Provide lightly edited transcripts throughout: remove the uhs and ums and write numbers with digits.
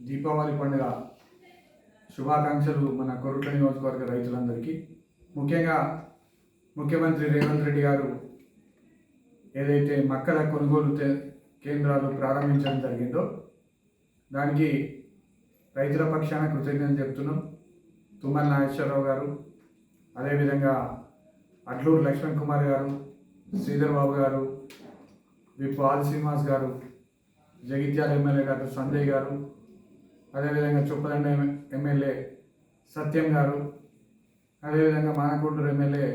దీపావళి పండుగ శుభాకాంక్షలు మన కొరుట్ల నియోజకవర్గ రైతులందరికీ. ముఖ్యంగా ముఖ్యమంత్రి రేవంత్ రెడ్డి గారు ఏదైతే మక్కల కొనుగోలు కేంద్రాలు ప్రారంభించడం జరిగిందో దానికి రైతుల పక్షాన కృతజ్ఞతలు చెప్తున్నాం. తుమ్మల నాగేశ్వరరావు గారు, అదేవిధంగా అడ్లూరు లక్ష్మణ్ కుమార్ గారు, శ్రీధర్ బాబు గారు, విప్ ఆల్ శ్రీనివాస్ గారు, జగిత్యాల ఎమ్మెల్యే డాక్టర్ సంజయ్ గారు, అదేవిధంగా చొప్పదండ ఎమ్మెల్యే సత్యం గారు, అదేవిధంగా మానకొండూరు ఎమ్మెల్యే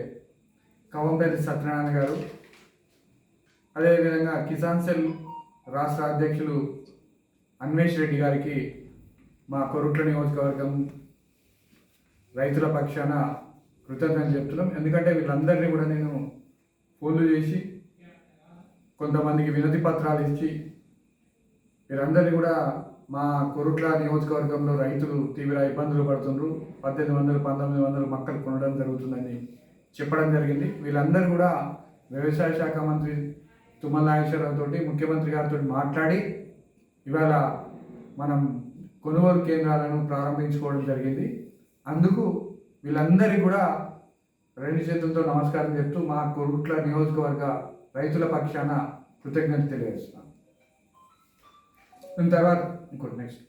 కవంపల్లి సత్యనారాయణ గారు, అదేవిధంగా కిసాన్ సెల్ రాష్ట్ర అధ్యక్షులు అన్వేష్ రెడ్డి గారికి మా కొరుట్ల నియోజకవర్గం రైతుల పక్షాన కృతజ్ఞతలు చెప్తున్నాం. ఎందుకంటే వీళ్ళందరినీ కూడా నేను ఫోన్లు చేసి కొంతమందికి వినతి పత్రాలు ఇచ్చి వీరందరినీ కూడా మా కొరుట్ల నియోజకవర్గంలో రైతులు తీవ్ర ఇబ్బందులు పడుతుండ్రు, 1800-1900 మొక్కలు కొనడం జరుగుతుందని చెప్పడం జరిగింది. వీళ్ళందరూ కూడా వ్యవసాయ శాఖ మంత్రి తుమ్మల నాగేశ్వరరావు తోటి, ముఖ్యమంత్రి గారితో మాట్లాడి ఇవాళ మనం కొనుగోలు కేంద్రాలను ప్రారంభించుకోవడం జరిగింది. అందుకు వీళ్ళందరికీ కూడా రెండు చేతులతో నమస్కారం చెప్తూ మా కొరుట్ల నియోజకవర్గ రైతుల పక్షాన కృతజ్ఞత తెలియజేస్తున్నాం. దాని తర్వాత ఇంకోటి నెక్స్ట్